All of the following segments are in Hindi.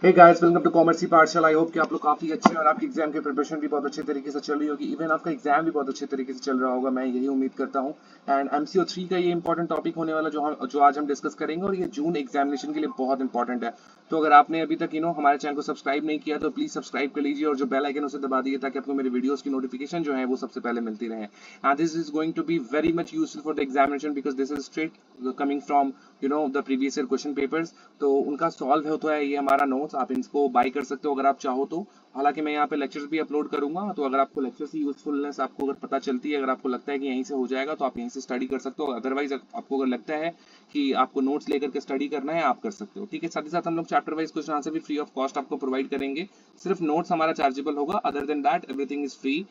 Hey guys, welcome to commerce Pathshala. I hope कि आप लोग काफी अच्छे हैं और आपकी एग्जाम की प्रिपरेशन भी बहुत अच्छे तरीके से चल रही होगी। इवन आपका एग्जाम भी बहुत अच्छे तरीके से चल रहा होगा, मैं यही उम्मीद करता हूं। एंड MCO 3 का ये इंपॉर्टेंट टॉपिक होने वाला जो आज हम डिस्कस करेंगे, और ये जून एग्जामिनेशन के लिए बहुत इंपॉर्टेंट है। तो अगर आपने अभी तक हमारे चैनल को सब्सक्राइब नहीं किया तो प्लीज सब्सक्राइब कर लीजिए और जो बेल आइकन उसे दबा दीजिए, ताकि आपको मेरे वीडियोस की नोटिफिकेशन जो है वो सबसे पहले मिलती रहे। And this is going to be very much useful for the examination, because this is straight coming from the previous year question papers. तो उनका सॉल्व होता है ये हमारा नोट्स, आप इसको बाय कर सकते हो अगर आप चाहो तो। हालांकि मैं यहाँ पे लेक्चर्स भी अपलोड करूंगा, तो अगर आपको लेक्चर्स की यूजफुलनेस आपको अगर पता चलती है, अगर आपको लगता है कि यहीं से हो जाएगा, तो आप यहीं से स्टडी कर सकते हो। अदरवाइज आपको अगर लगता है कि आपको नोट्स लेकर के स्टडी करना है, आप कर सकते हो। ठीक है, साथ ही साथ हम लोग चैप्टर वाइज क्वेश्चन आंसर भी फ्री ऑफ कॉस्ट आपको प्रोवाइड करेंगे। सिर्फ नोट्स हमारा चार्जेबल होगा, other than that everything is free.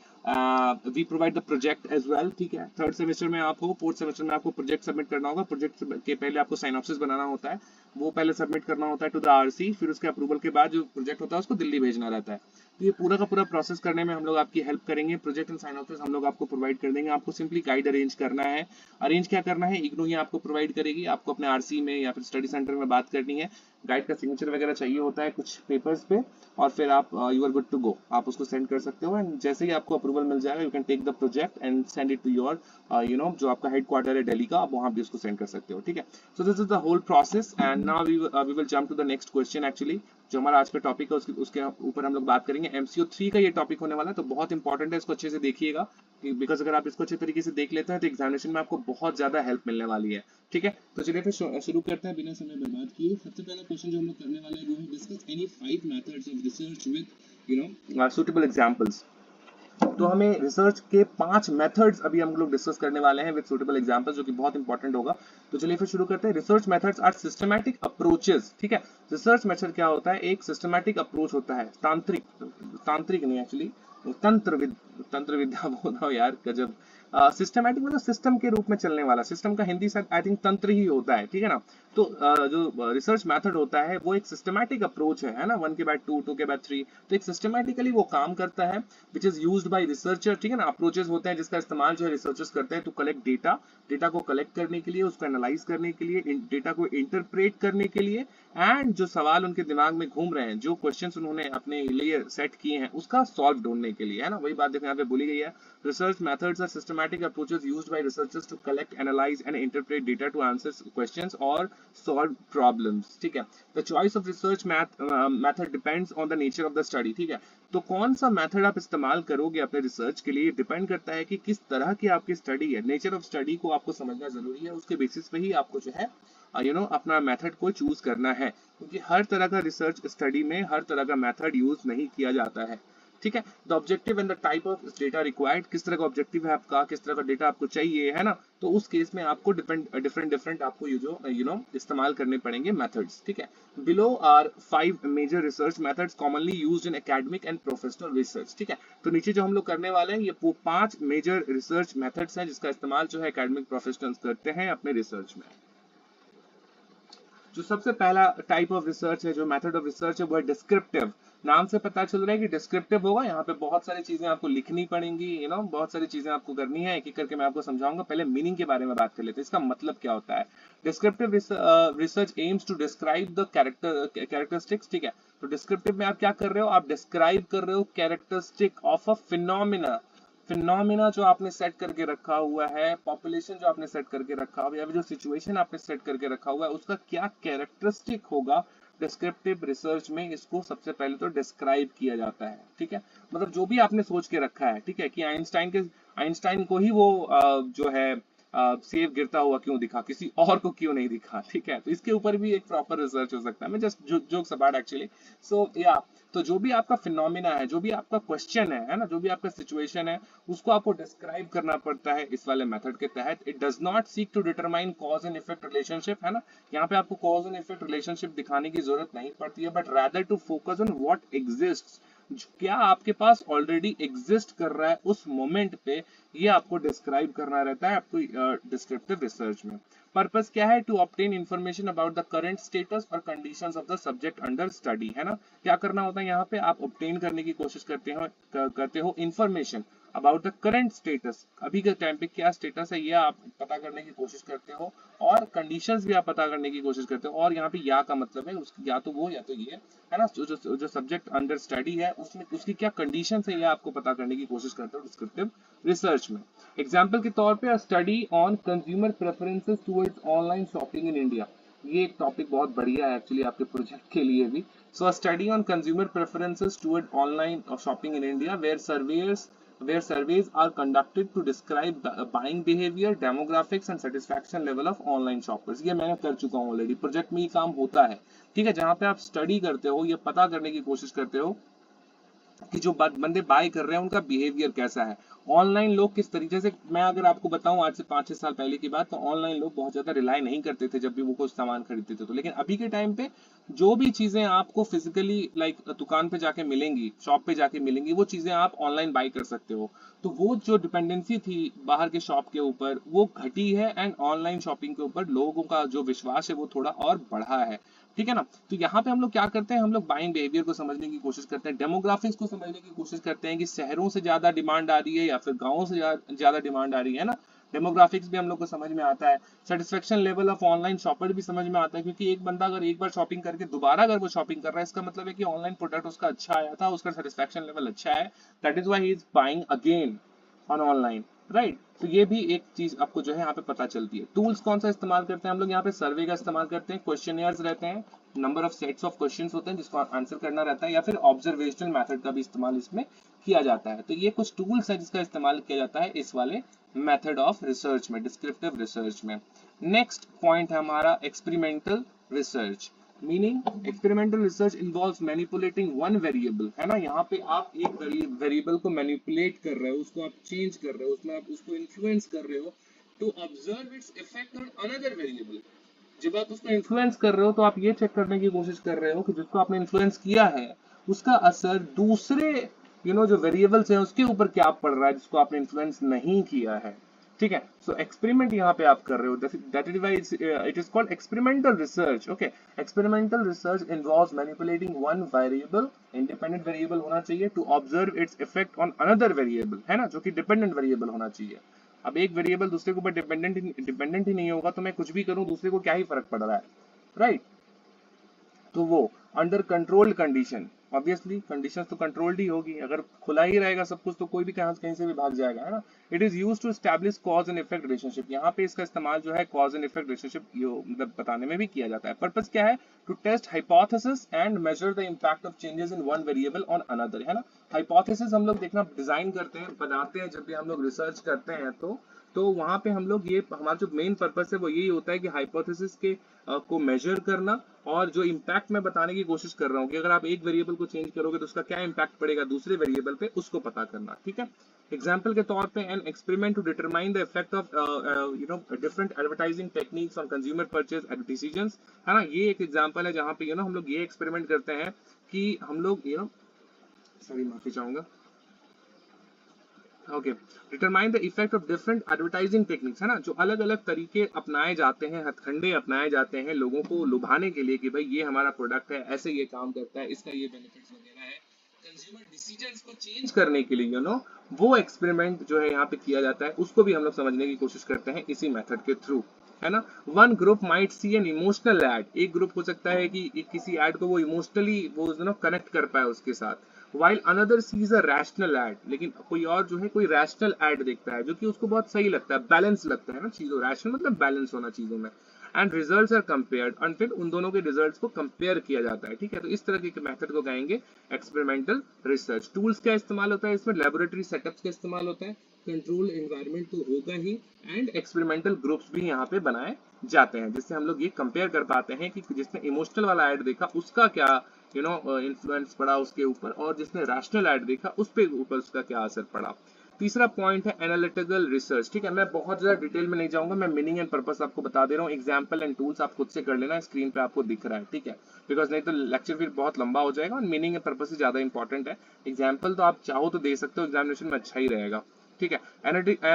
We provide the project as well. ठीक है, थर्ड सेमेस्टर में आप हो, फोर्थ सेमेस्टर में आपको प्रोजेक्ट सबमिट करना होगा। प्रोजेक्ट के पहले आपको साइनॉप्सिस बनाना होता है, वो पहले सबमिट करना होता है टू द RC। फिर उसके अप्रूवल के बाद जो प्रोजेक्ट होता है उसको दिल्ली भेजना रहता है। तो ये पूरा का पूरा प्रोसेस करने में हम लोग आपकी हेल्प करेंगे। प्रोजेक्ट एंड साइन ऑफिस हम लोग आपको प्रोवाइड कर देंगे। आपको सिंपली गाइड अरेंज करना है। अरेंज क्या करना है, इग्नू ही आपको प्रोवाइड करेगी। आपको अपने RC में या फिर स्टडी सेंटर में बात करनी है। गाइड का सिग्नेचर वगैरह चाहिए होता है कुछ पेपर्स पे, और फिर आप you are good to go, आप उसको सेंड कर सकते हो। एंड जैसे ही आपको अप्रूवल मिल जाएगा, you can take the project and send it to your जो आपका हेड क्वार्टर है दिल्ली का, आप वहां भी उसको सेंड कर सकते हो। ठीक है, so this is the whole process. And now we will jump to the next question. Actually जो हमारा आज का टॉपिक है उसके ऊपर हम लोग बात करेंगे। MCO 3 का ये टॉपिक होने वाला है, तो बहुत इंपॉर्टेंट है, इसको अच्छे से देखिएगा। बिकॉज अगर आप इसको अच्छे तरीके से देख लेते हैं तो एग्जामिनेशन में आपको बहुत ज्यादा हेल्प मिलने वाली है। ठीक है, तो चलिए फिर शुरू करते हैं बिना समय बर्बाद किए। सबसे पहला क्वेश्चन जो हम लोग करने वाले हैं वो है, discuss any 5 methods of research with suitable examples. तो हमें रिसर्च के 5 मेथड्स अभी हम लोग डिस्कस करने वाले हैं विद सुटेबल एग्जांपल्स, जो कि बहुत इंपॉर्टेंट होगा। तो चलिए फिर शुरू करते हैं। Research methods are systematic approaches. ठीक है, रिसर्च मेथड क्या होता है, एक सिस्टमैटिक अप्रोच होता है। तांत्रिक तांत्रिक नहीं, एक्चुअली तंत्र विद्या बोल रहा हूँ यार, गजब। सिस्टमैटिक मतलब सिस्टम के रूप में चलने वाला। सिस्टम का हिंदी शायद आई थिंक तंत्र ही होता है। ठीक है ना। तो जो रिसर्च मेथड होता है वो एक सिस्टमैटिक अप्रोच है ना। 1 के बाद 2, 2 के बाद 3, तो एक सिस्टमैटिकली वो काम करता है, which is used by researcher. ठीक है ना, अप्रोचेस होते हैं जिसका इस्तेमाल जो है रिसर्चर्स करते हैं टू कलेक्ट डेटा। डेटा को कलेक्ट करने के लिए, उसको एनालाइज करने के लिए, डेटा को इंटरप्रेट करने के लिए, एंड जो सवाल उनके दिमाग में घूम रहे हैं, जो क्वेश्चंस उन्होंने अपने लिए सेट किए हैं, उसका सॉल्व ढूंढने के लिए, है ना। वही बात देखो यहाँ पे बोली गई है। Research methods are systematic approaches used by researchers to collect, analyse and interpret data to answer questions और सॉल्व प्रॉब्लम्स। ठीक है, the choice of research method depends on the nature of the study. ठीक है, तो कौन सा मेथड आप इस्तेमाल करोगे अपने रिसर्च के लिए, डिपेंड करता है कि किस तरह की आपकी स्टडी है। नेचर ऑफ स्टडी को आपको समझना जरूरी है, उसके बेसिस पे ही आपको जो है अपना मेथड को चूज करना है, क्योंकि हर तरह का रिसर्च स्टडी में हर तरह का मेथड यूज नहीं किया जाता है। ठीक है, the objective and the type of data required, किस तरह का ऑब्जेक्टिव है आपका, किस तरह का डेटा आपको चाहिए, है ना। तो उस केस में आपको डिफरेंट डिफरेंट आपको ये जो इस्तेमाल करने पड़ेंगे मेथड्स। ठीक है, below are 5 major research methods commonly used in academic and professional research. ठीक है, तो नीचे जो हम लोग करने वाले हैं, ये 5 मेजर रिसर्च मेथड्स हैं जिसका इस्तेमाल जो है एकेडमिक प्रोफेशनल्स करते हैं अपने रिसर्च में। जो सबसे पहला टाइप ऑफ रिसर्च है, जो मेथड ऑफ रिसर्च है, वो है डिस्क्रिप्टिव। नाम से पता चल रहा है कि डिस्क्रिप्टिव होगा। यहाँ पे बहुत सारी चीजें आपको लिखनी पड़ेंगी, बहुत सारी चीजें आपको करनी है, एक एक करके मैं आपको समझाऊंगा। पहले मीनिंग के बारे में बात कर लेते हैं, इसका मतलब क्या होता है। Descriptive research aims to describe the characteristics. ठीक है, तो डिस्क्रिप्टिव में आप क्या कर रहे हो, आप डिस्क्राइब कर रहे हो characteristic of a phenomena. Phenomena जो आपने सेट करके रखा हुआ है, पॉपुलेशन जो आपने सेट करके रखा हुआ है, या फिर जो सिचुएशन आपने सेट करके रखा हुआ है, उसका क्या कैरेक्टरिस्टिक होगा। डिस्क्रिप्टिव रिसर्च में इसको सबसे पहले तो डिस्क्राइब किया जाता है। ठीक है, मतलब जो भी आपने सोच के रखा है, ठीक है, कि आइंस्टाइन को ही वो जो है सेब गिरता हुआ क्यों दिखा, किसी और को क्यों नहीं दिखा। ठीक है, तो इसके ऊपर भी एक प्रॉपर रिसर्च हो सकता है। मैं जस्ट जोक्स अबाउट एक्चुअली। सो या तो जो भी आपका फिनोमिना है, जो भी आपका क्वेश्चन है ना, जो भी आपका सिचुएशन है, उसको आपको डिस्क्राइब करना पड़ता है इस वाले मेथड के तहत। It does not seek to determine cause and effect relationship, है ना। यहाँ पे आपको कॉज एंड इफेक्ट रिलेशनशिप दिखाने की जरूरत नहीं पड़ती है, but rather to focus on what exists, क्या आपके पास ऑलरेडी एग्जिस्ट कर रहा है उस मोमेंट पे, ये आपको डिस्क्राइब करना रहता है आपको डिस्क्रिप्टिव रिसर्च में। पर्पस क्या है, to obtain information about the current status और conditions of the subject under study, है ना। क्या करना होता है यहाँ पे, आप ऑब्टेन करने की कोशिश करते हो information about the current status, अभी के टाइम पे क्या स्टेटस है ये आप पता करने की कोशिश करते हो, और कंडीशंस भी आप पता करने की कोशिश करते हो। और यहाँ पे या का मतलब है या तो वो या तो ये है ना, जो सब्जेक्ट अंडर स्टडी है उसमें उसकी क्या कंडीशन है ये आपको पता करने की कोशिश करते हो डिस्क्रिप्टिव रिसर्च में। एग्जाम्पल के तौर पे study on consumer preferences towards online shopping in India, ये एक टॉपिक बहुत बढ़िया है एक्चुअली आपके प्रोजेक्ट के लिए भी। So a study on consumer preferences toward online shopping in India where surveys are conducted to describe buying behavior, demographics and satisfaction level of online shoppers। ये मैंने कर चुका हूँ ऑलरेडी, प्रोजेक्ट में ये काम होता है, ठीक है, जहाँ पे आप स्टडी करते हो, ये पता करने की कोशिश करते हो कि जो बंदे बाय कर रहे हैं उनका बिहेवियर कैसा है, ऑनलाइन लोग किस तरीके से। मैं अगर आपको बताऊं आज से 5-6 साल पहले की बात, तो ऑनलाइन लोग बहुत ज्यादा रिलाई नहीं करते थे जब भी वो कुछ सामान खरीदते थे, तो लेकिन अभी के टाइम पे जो भी चीजें आपको फिजिकली लाइक दुकान पे जाके मिलेंगी, शॉप पे जाके मिलेंगी, वो चीजें आप ऑनलाइन बाय कर सकते हो। तो वो जो डिपेंडेंसी थी बाहर के शॉप के ऊपर वो घटी है, एंड ऑनलाइन शॉपिंग के ऊपर लोगों का जो विश्वास है वो थोड़ा और बढ़ा है, ठीक है ना। तो यहाँ पे हम लोग क्या करते हैं, हम लोग बाइंग बिहेवियर को समझने की कोशिश करते हैं, डेमोग्राफिक्स को समझने की कोशिश करते हैं कि शहरों से ज्यादा डिमांड आ रही है या फिर गांवों से ज्यादा डिमांड आ रही है ना। डेमोग्राफिक्स भी हम लोग को समझ में आता है, satisfaction level of online shopper भी समझ में आता है, क्योंकि एक बंदा अगर एक बार शॉपिंग करके दोबारा अगर वो शॉपिंग कर रहा है, इसका मतलब है कि ऑनलाइन प्रोडक्ट उसका अच्छा आया था, उसका सेटिस्फेक्शन लेवल अच्छा है, that is why he is buying again on online, right. तो ये भी एक चीज आपको जो है यहाँ पे पता चलती है। टूल्स कौन सा इस्तेमाल करते हैं हम लोग, यहाँ पे सर्वे का इस्तेमाल करते हैं, क्वेश्चनियर्स रहते हैं, number of sets of questions होते हैं जिसको आंसर करना रहता है, या फिर ऑब्जर्वेशनल मेथड का भी इस्तेमाल इसमें किया जाता है। तो ये कुछ टूल्स है जिसका इस्तेमाल किया जाता है इस वाले मेथड ऑफ रिसर्च में, डिस्क्रिप्टिव रिसर्च में। नेक्स्ट पॉइंट है हमारा experimental research, meaning experimental research involves manipulating one variable, है ना। यहाँ पे आप एक वेरिएबल को मैनिपुलेट कर रहे हो, उसको आप चेंज कर रहे हो, उसमें आप उसको इन्फ्लुएंस कर रहे हो to observe its effect on another variable. जब आप उसको इन्फ्लुएंस कर रहे हो तो आप ये चेक करने की कोशिश कर रहे हो कि जिसको आपने इन्फ्लुएंस किया है उसका असर दूसरे जो वेरिएबल्स हैं उसके ऊपर क्या पड़ रहा है जिसको आपने इन्फ्लुएंस नहीं किया है, ठीक है। सो एक्सपेरिमेंट यहाँ पे आप कर रहे हो, that is why it is called experimental research. Okay, experimental research involves manipulating one variable, independent variable होना चाहिए, to observe its effect on another variable, है ना, जो कि डिपेंडेंट वेरिएबल होना चाहिए। अब एक वेरिएबल दूसरे के ऊपर डिपेंडेंट ही नहीं होगा तो मैं कुछ भी करूं दूसरे को क्या ही फर्क पड़ रहा है, राइट। तो वो under controlled condition, obviously conditions तो कंट्रोल्ड ही होगी, अगर खुला ही रहेगा सब कुछ तो कोई भी कहीं से भी भाग जाएगा, है ना। It is used to establish cause and effect relationship, यहाँ पे इसका इस्तेमाल जो है कॉज एंड इफेक्ट रिलेशनशिप मतलब बताने में भी किया जाता है। पर्पस क्या है, to test hypothesis and measure the impact of changes in one variable on another, है ना। हाइपोथेसिस हम लोग देखना डिजाइन करते हैं, बनाते हैं, जब भी हम लोग रिसर्च करते हैं तो वहां पे हम लोग ये हमारा जो मेन पर्पस है वो यही होता है कि हाइपोथेसिस के को मेजर करना, और जो इम्पैक्ट मैं बताने की कोशिश कर रहा हूँ कि अगर आप एक वेरिएबल को चेंज करोगे तो उसका क्या इम्पैक्ट पड़ेगा दूसरे वेरिएबल पे, उसको पता करना, ठीक है। एग्जाम्पल के तौर पे an experiment to determine the effect of different advertising techniques on consumer purchase decisions, है ना। ये एक एग्जाम्पल है जहाँ पे हम लोग ये एक्सपेरिमेंट करते हैं कि हम लोग सॉरी माफी चाहूंगा, okay, determine the effect of different advertising techniques, है ना, जो अलग अलग तरीके अपनाए जाते हैं, हथकंडे अपनाए जाते हैं लोगों को लुभाने के लिए कि भाई ये हमारा प्रोडक्ट है, ऐसे ये काम करता है, इसका ये बेनिफिट्स वगैरह है, कंज्यूमर डिसीजंस को चेंज करने के लिए वो एक्सपेरिमेंट जो है यहाँ पे किया जाता है, उसको भी हम लोग समझने की कोशिश करते हैं इसी मेथड के थ्रू, है ना। One group might see an emotional ad, एक ग्रुप हो सकता है कि किसी एड को वो इमोशनली वो कनेक्ट कर पाए उसके साथ, while another sees a rational ad, लेकिन कोई और जो है कोई रैशनल एड देखता है जो कि उसको बहुत सही लगता है, बैलेंस लगता है ना चीजों, रैशनल मतलब बैलेंस होना चीजों में, एंड रिजल्ट्स आर कंपेयर्ड, और फिर उन दोनों के रिजल्ट्स को कंपेयर किया जाता है, ठीक है। तो इस तरह के मेथड को कहेंगे एक्सपेरिमेंटल रिसर्च। टूल्स का इस्तेमाल होता है इसमें, लेबोरेटरी सेटअप्स का इस्तेमाल होता है, कंट्रोल एनवायरनमेंट तो होगा ही, एंड एक्सपेरिमेंटल ग्रुप्स भी यहाँ पे बनाए जाते हैं जिससे हम लोग ये कंपेयर कर पाते हैं कि जिसने इमोशनल वाला एड देखा उसका क्या इन्फ्लुएंस पड़ा उसके ऊपर, और जिसने रैशनल एड देखा उस पे ऊपर उसका क्या असर पड़ा। तीसरा पॉइंट है एनालिटिकल रिसर्च, ठीक है। मैं बहुत ज्यादा डिटेल में नहीं जाऊंगा, मैं मीनिंग एंड पर्पस आपको बता दे रहा हूँ, एग्जांपल एंड टूल्स आप खुद से कर लेना, स्क्रीन पे आपको दिख रहा है, ठीक है, बिकॉज नहीं तो लेक्चर फिर बहुत लंबा हो जाएगा और मीनिंग एंड पर्पस से ज्यादा इंपॉर्टेंट है। एग्जाम्पल तो आप चाहो तो दे सकते हो, एग्जामिनेशन में अच्छा ही रहेगा, ठीक है।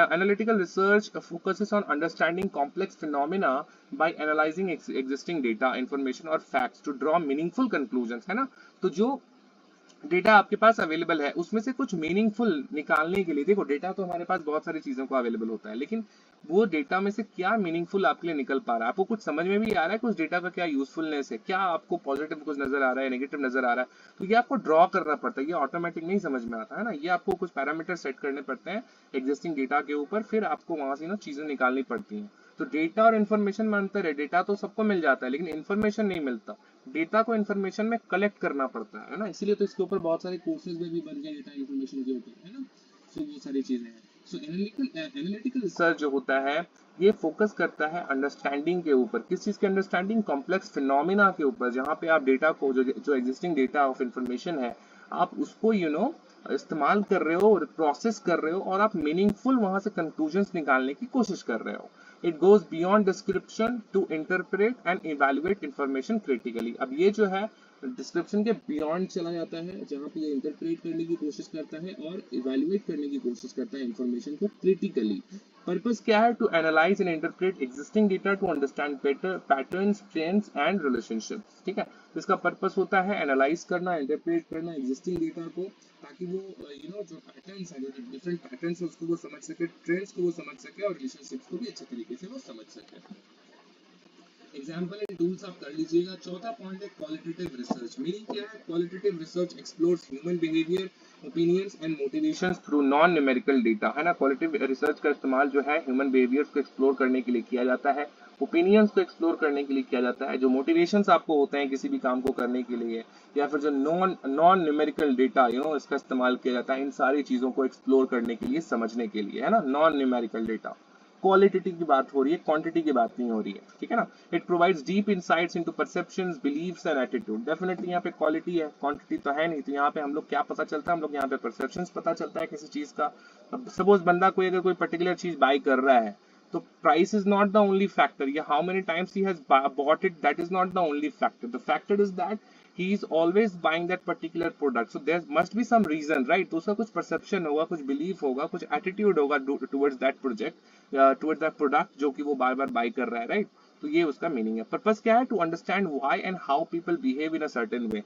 Analytical research focuses on understanding complex phenomena by analyzing existing data, information और facts to draw meaningful conclusions, है ना। तो जो डेटा आपके पास अवेलेबल है, उसमें से कुछ मीनिंगफुल निकालने के लिए, देखो डेटा तो हमारे पास बहुत सारी चीजों को अवेलेबल होता है, लेकिन वो डेटा में से क्या मीनिंगफुल आपके लिए निकल पा रहा है, आपको कुछ समझ में भी आ रहा है, कुछ डेटा का क्या यूजफुलनेस है, क्या आपको पॉजिटिव कुछ नजर आ रहा है, नेगेटिव नजर आ रहा है, तो ये आपको ड्रॉ करना पड़ता है, ये ऑटोमेटिक नहीं समझ में आता है ना, ये आपको कुछ पैरामीटर सेट करने पड़ते हैं एग्जिस्टिंग डेटा के ऊपर, फिर आपको वहां से ना चीजें निकालनी पड़ती हैं। तो डेटा और इन्फॉर्मेशन में अंतर है, डेटा तो सबको मिल जाता है लेकिन इन्फॉर्मेशन नहीं मिलता, डेटा को इन्फॉर्मेशन में कलेक्ट करना पड़ता है ना, इसीलिए तो इसके ऊपर बहुत सारे कोर्सेज में भी बन गए डेटा इन्फॉर्मेशन के ऊपर, है ना। सो वो सारी चीजें हैं। सो एनालिटिकल रिसर्च जो होता है ये फोकस करता है अंडरस्टैंडिंग के ऊपर, किस चीज के अंडरस्टैंडिंग, कॉम्प्लेक्स फिनोमिना के ऊपर, जहाँ पे आप डेटा को जो एग्जिस्टिंग डेटा ऑफ इंफॉर्मेशन है आप उसको इस्तेमाल कर रहे हो और प्रोसेस कर रहे हो और आप मीनिंगफुल वहां से कंक्लूजन्स निकालने की कोशिश कर रहे हो। It goes beyond description to interpret and evaluate information critically. अब ये जो है डिस्क्रिप्शन के बियॉन्ड चला जाता है, जहां पे ये इंटरप्रेट करने की कोशिश करता है और इवेल्युएट करने की कोशिश करता है इंफॉर्मेशन को क्रिटिकली। पर्पस क्या है? To analyse and interpret existing data to understand better patterns, trends and relationships. ठीक है, इसका पर्पस होता है एनालाइज करना, इंटरप्रेट करना एग्जिस्टिंग डेटा को, ताकि वो जो पैटर्न्स है, जो डिफरेंट पैटर्न्स है उसको वो समझ सके, ट्रेंड्स को वो समझ सके और रिलेशनशिप्स को भी अच्छे तरीके से वो समझ सके। एग्जाम्पल एंड टूल्स आप कर लीजिएगा। चौथा पॉइंट है क्वालिटेटिव रिसर्च। मीनिंग क्या है? Qualitative research explores human behaviour, opinions and motivations through non numerical data, है ना। क्वालिटेटिव रिसर्च का इस्तेमाल जो है ह्यूमन बिहेवियर्स को एक्सप्लोर करने के लिए किया जाता है, ओपिनियंस को एक्सप्लोर करने के लिए किया जाता है, जो मोटिवेशंस आपको होते हैं किसी भी काम को करने के लिए, या फिर जो नॉन न्यूमेरिकल डेटा इसका इस्तेमाल किया जाता है इन सारी चीजों को एक्सप्लोर करने के लिए, समझने के लिए, है ना। नॉन न्यूमेरिकल डेटा, क्वालिटेटिव की बात हो रही है, क्वांटिटी की बात नहीं हो रही है, ठीक है ना। It provides deep insights into perceptions, beliefs and attitude. Definitely यहाँ पे क्वालिटी है, क्वांटिटी तो है नहीं, तो यहाँ पे हम लोग क्या पता चलता है, हम लोग यहाँ पे परसेप्शंस पता चलता है किसी चीज का। सपोज बंदा कोई अगर कोई पर्टिकुलर चीज बाय कर रहा है, तो price is not the only factor, या how many times he has bought it, that is not the only factor. The factor is that he is always buying that particular product, so there must be some reason, right? तो उसका कुछ perception होगा, कुछ belief होगा, कुछ attitude होगा towards that project, towards that product जो कि वो बार बार buy कर रहा है, right? तो ये उसका meaning है। पर्पस क्या है? to understand why and how people behave in a certain way।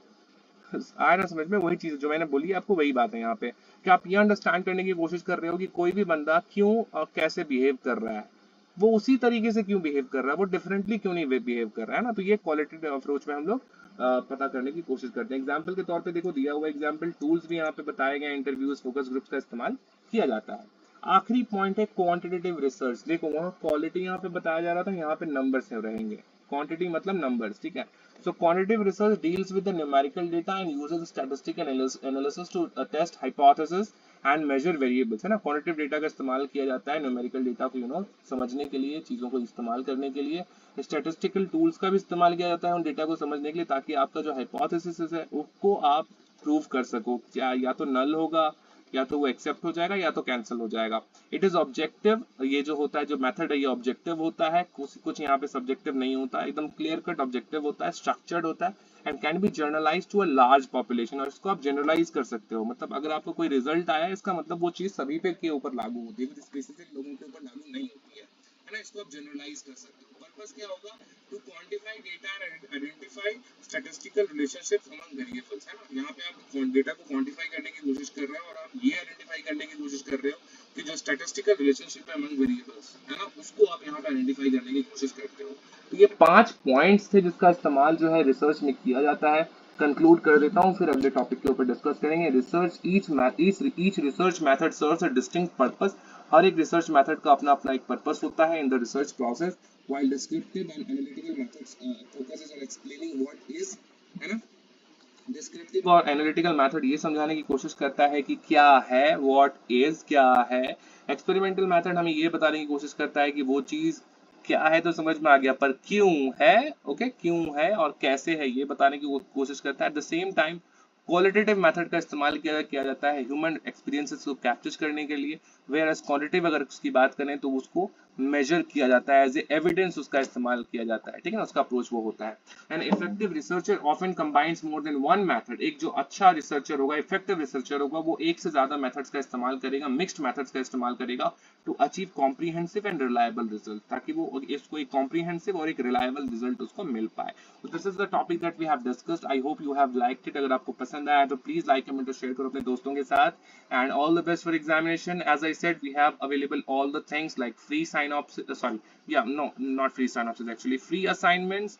आया ना समझ में? वही चीज जो मैंने बोली आपको, वही बात है यहाँ पे, कि आप ये अंडरस्टैंड करने की कोशिश कर रहे हो कि कोई भी बंदा क्यों और कैसे बिहेव कर रहा है, वो उसी तरीके से क्यों बिहेव कर रहा है, वो डिफरेंटली क्यों नहीं बिहेव कर रहा है ना। तो ये क्वालिटेटिव अप्रोच में हम लोग पता करने की कोशिश करते हैं। एग्जाम्पल के तौर पे देखो दिया हुआ एग्जाम्पल, टूल्स भी यहाँ पे बताए गए, इंटरव्यूज, फोकस ग्रुप्स का इस्तेमाल किया जाता है। आखिरी पॉइंट है क्वांटिटेटिव रिसर्च। देखो वहाँ क्वालिटी यहाँ पे बताया जा रहा था, यहाँ पे नंबर्स रहेंगे, क्वांटिटी मतलब नंबर्स, ठीक है। So quantitative research deals with the numerical data and uses statistical analysis to test hypothesis and measure variables, है ना। quantitative data का इस्तेमाल किया जाता है न्यूमेरिकल डेटा को समझने के लिए, चीजों को इस्तेमाल करने के लिए। स्टैटिस्टिकल टूल्स का भी इस्तेमाल किया जाता है उन डेटा को समझने के लिए, ताकि आपका जो हाइपोथेसिस है उसको आप प्रूव कर सको, क्या या तो नल होगा, या तो वो एक्सेप्ट हो जाएगा, या तो कैंसिल हो जाएगा। इट इज ऑब्जेक्टिव, ये जो होता है, जो मेथड है ये ऑब्जेक्टिव होता है, कुछ यहाँ पे सब्जेक्टिव नहीं होता, एकदम क्लियर कट ऑब्जेक्टिव होता है, स्ट्रक्चर्ड होता है, and can be generalise to a large population. और इसको आप जनरलाइज कर सकते हो, मतलब अगर आपको कोई रिजल्ट आया, इसका मतलब वो चीज सभी पे के ऊपर लागू होती है, स्पेसिफिक लोगों के ऊपर लागू नहीं होती है ना। इसको आप जनरलाइज कर सकते हो। पर्पस क्या होगा? To quantify data and identify statistical relationships among variables, है ना। यहाँ पे आप डेटा को क्वांटिफाई करने की कोशिश कर रहे हो और आप ये आइडेंटिफाई करने की कोशिश कर रहे हो कि जो स्टैटिस्टिकल रिलेशनशिप है अमंग वेरिएबल्स, है ना, उसको आप यहाँ पे आइडेंटिफाई करने की कोशिश करते हो। तो ये 5 पॉइंट्स थे जिसका इस्तेमाल जो है रिसर्च में किया जाता है। कंक्लूड कर देता हूँ, फिर अगले टॉपिक के ऊपर डिस्कस करेंगे। Research each research method serves a distinct purpose. हर एक रिसर्च मेथड का अपना अपना एक पर्पस होता है in the research process, while descriptive and analytical methods focuses on explaining what is, है ना। डिस्क्रिप्टिव और एनालिटिकल मेथड ये समझाने की कोशिश करता है कि क्या है, व्हाट इज क्या है। एक्सपेरिमेंटल मेथड हमें ये बताने की कोशिश करता है कि वो चीज क्या है तो समझ में आ गया, पर क्यों है, ओके, क्यों है और कैसे है ये बताने की कोशिश करता है। At the same time qualitative method का इस्तेमाल किया जाता है ह्यूमन एक्सपीरियंसेस को कैप्चर करने के लिए, वेयर एज क्वांटिटेटिव अगर उसकी बात करें तो उसको मेजर किया जाता है, एज ए एविडेंस उसका इस्तेमाल किया जाता है, ठीक है ना, उसका अप्रोच वो होता है। An effective researcher often combines more than one method, एक जो अच्छा रिसर्चर होगा, इफेक्टिव रिसर्चर होगा, वो एक से ज्यादा मेथड्स का इस्तेमाल करेगा, मिक्स्ड मेथड्स का इस्तेमाल करेगा to achieve comprehensive and reliable result, ताकि वो इसको एक कॉम्प्रिहेंसिव और एक रिलायबल रिजल्ट उसको मिल पाए। तो this is the topic that we have discussed. I hope you have liked it. अगर आपको पसंद आया तो प्लीज लाइक, कमेंट और शेयर करो अपने दोस्तों के साथ। And all the best for examination. As I said, we have available all the things like free synopsis, sorry, yeah, no, not free synopsis, actually free assignments,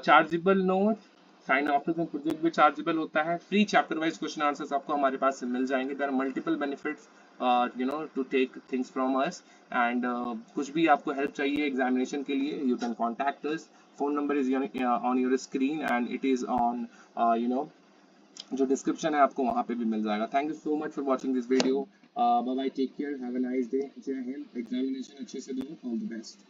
chargeable notes, synopsis and project भी chargeable होता है, free chapter wise question answers आपको हमारे पास से मिल जाएंगे। There are multiple benefits to take things from us, and कुछ भी आपको help चाहिए examination के लिए, you can contact us. Phone number is on your screen and it is on जो डिस्क्रिप्शन है आपको वहां पे भी मिल जाएगा। Thank you so much for watching this video. Bye bye, take care, have a nice day, जय हिंद, एग्जामिनेशन अच्छे से दो, ऑल द बेस्ट।